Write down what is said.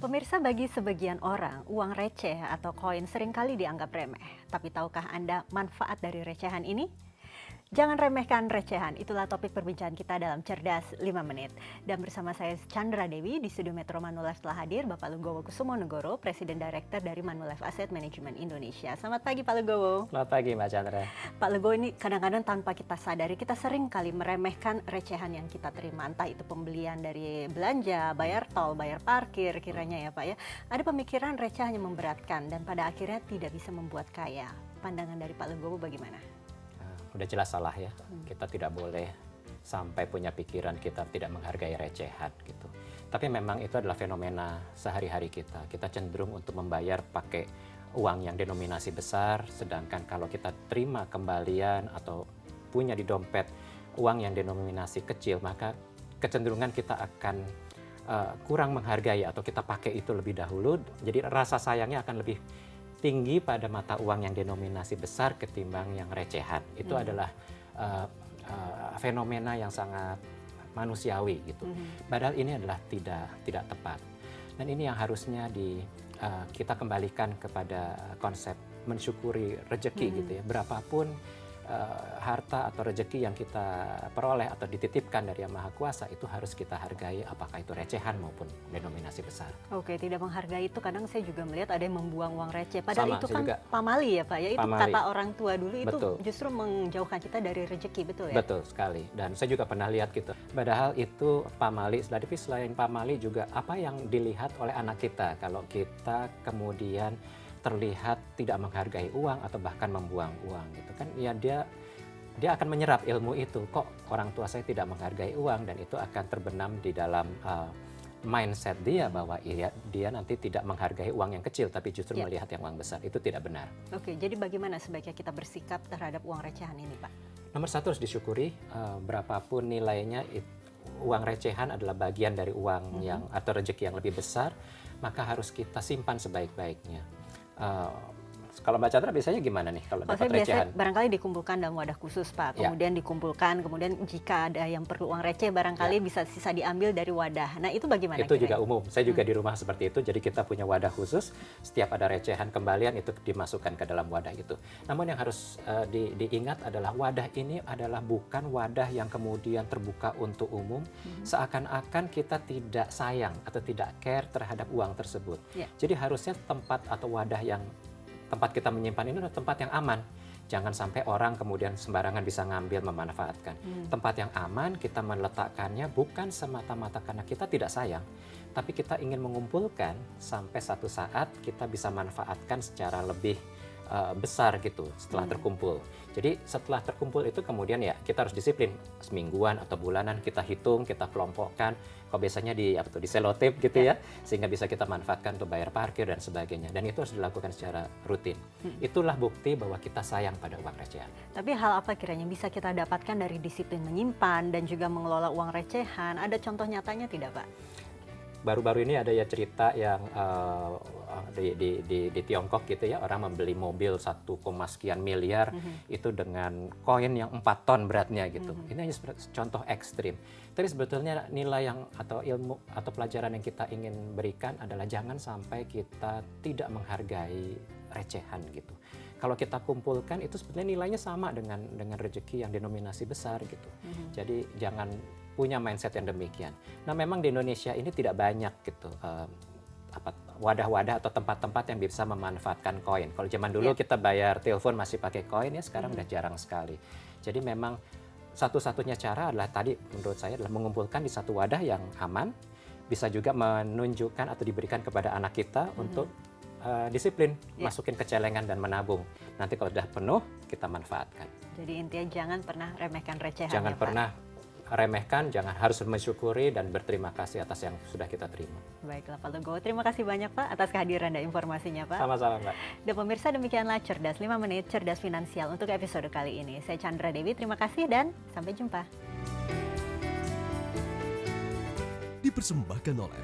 Pemirsa, bagi sebagian orang, uang receh atau koin seringkali dianggap remeh. Tapi tahukah Anda manfaat dari recehan ini? Jangan remehkan recehan, itulah topik perbincangan kita dalam Cerdas 5 Menit. Dan bersama saya Chandra Dewi, di studio Metro Manulife telah hadir Bapak Legowo Kusumonegoro, Presiden Director dari Manulife Asset Management Indonesia. Selamat pagi Pak Legowo. Selamat pagi Mbak Chandra. Pak Legowo, ini kadang-kadang tanpa kita sadari, kita sering kali meremehkan recehan yang kita terima. Entah itu pembelian dari belanja, bayar tol, bayar parkir kiranya ya Pak ya. Ada pemikiran receh hanya memberatkan dan pada akhirnya tidak bisa membuat kaya. Pandangan dari Pak Legowo bagaimana? Udah jelas salah ya, kita tidak boleh sampai punya pikiran kita tidak menghargai recehan gitu. Tapi memang itu adalah fenomena sehari-hari kita. Kita cenderung untuk membayar pakai uang yang denominasi besar, sedangkan kalau kita terima kembalian atau punya di dompet uang yang denominasi kecil, maka kecenderungan kita akan kurang menghargai atau kita pakai itu lebih dahulu. Jadi rasa sayangnya akan lebih tinggi pada mata uang yang denominasi besar ketimbang yang recehan. Itu adalah fenomena yang sangat manusiawi gitu. Padahal ini adalah tidak tepat. Dan ini yang harusnya kita kembalikan kepada konsep mensyukuri rezeki gitu ya. Berapapun harta atau rezeki yang kita peroleh atau dititipkan dari Yang Maha Kuasa, itu harus kita hargai, apakah itu recehan maupun denominasi besar. Oke, tidak menghargai itu kadang saya juga melihat ada yang membuang uang receh. Padahal Sama, itu kan juga. pamali ya Pak ya, itu Pamali. kata orang tua dulu itu Betul. justru menjauhkan kita dari rezeki, betul ya? Betul sekali, dan saya juga pernah lihat gitu. Padahal itu pamali, tapi selain pamali juga apa yang dilihat oleh anak kita kalau kita kemudian terlihat tidak menghargai uang atau bahkan membuang uang gitu kan, ya dia akan menyerap ilmu itu, kok orang tua saya tidak menghargai uang, dan itu akan terbenam di dalam mindset dia bahwa dia nanti tidak menghargai uang yang kecil tapi justru melihat yang uang besar. Itu tidak benar. Oke, jadi bagaimana sebaiknya kita bersikap terhadap uang recehan ini Pak? Nomor satu, harus disyukuri, berapapun nilainya, uang recehan adalah bagian dari uang yang atau rezeki yang lebih besar, maka harus kita simpan sebaik-baiknya. Kalau Mbak Chandra biasanya gimana nih kalau dapat recehan? Biasanya barangkali dikumpulkan dalam wadah khusus Pak, kemudian dikumpulkan, kemudian jika ada yang perlu uang receh barangkali bisa sisa diambil dari wadah. Nah itu bagaimana? Itu juga umum, saya juga di rumah seperti itu, jadi kita punya wadah khusus, setiap ada recehan kembalian itu dimasukkan ke dalam wadah itu. Namun yang harus diingat adalah wadah ini adalah bukan wadah yang kemudian terbuka untuk umum, seakan-akan kita tidak sayang atau tidak care terhadap uang tersebut. Jadi harusnya tempat atau wadah tempat kita menyimpan ini adalah tempat yang aman. Jangan sampai orang kemudian sembarangan bisa ngambil, memanfaatkan. Tempat yang aman, kita meletakkannya bukan semata-mata karena kita tidak sayang, tapi kita ingin mengumpulkan sampai satu saat kita bisa manfaatkan secara lebih besar gitu setelah terkumpul. Jadi setelah terkumpul itu kemudian ya kita harus disiplin, semingguan atau bulanan kita hitung, kita kelompokkan. Kok biasanya di selotip gitu ya, sehingga bisa kita manfaatkan untuk bayar parkir dan sebagainya. Dan itu harus dilakukan secara rutin. Itulah bukti bahwa kita sayang pada uang recehan. Tapi hal apa kiranya bisa kita dapatkan dari disiplin menyimpan dan juga mengelola uang recehan? Ada contoh nyatanya tidak Pak? Baru-baru ini ada ya cerita yang di Tiongkok gitu ya, orang membeli mobil 1, sekian miliar itu dengan koin yang 4 ton beratnya gitu. Ini hanya contoh ekstrim. Tapi sebetulnya nilai atau ilmu atau pelajaran yang kita ingin berikan adalah jangan sampai kita tidak menghargai recehan gitu. Kalau kita kumpulkan itu sebetulnya nilainya sama dengan rezeki yang denominasi besar gitu. Jadi jangan punya mindset yang demikian. Nah memang di Indonesia ini tidak banyak gitu wadah-wadah atau tempat-tempat yang bisa memanfaatkan koin. Kalau zaman dulu kita bayar telepon masih pakai koin, ya sekarang udah jarang sekali. Jadi memang satu-satunya cara adalah tadi menurut saya adalah mengumpulkan di satu wadah yang aman, bisa juga menunjukkan atau diberikan kepada anak kita untuk disiplin, masukin ke celengan dan menabung. Nanti kalau sudah penuh, kita manfaatkan. Jadi intinya jangan pernah remehkan recehan. Jangan pernah remehkan, jangan, harus mensyukuri dan berterima kasih atas yang sudah kita terima. Baiklah Pak Legowo, terima kasih banyak Pak atas kehadiran dan informasinya Pak. Sama-sama Mbak. Dan pemirsa, demikianlah Cerdas 5 Menit, Cerdas Finansial untuk episode kali ini. Saya Chandra Dewi, terima kasih dan sampai jumpa. Dipersembahkan oleh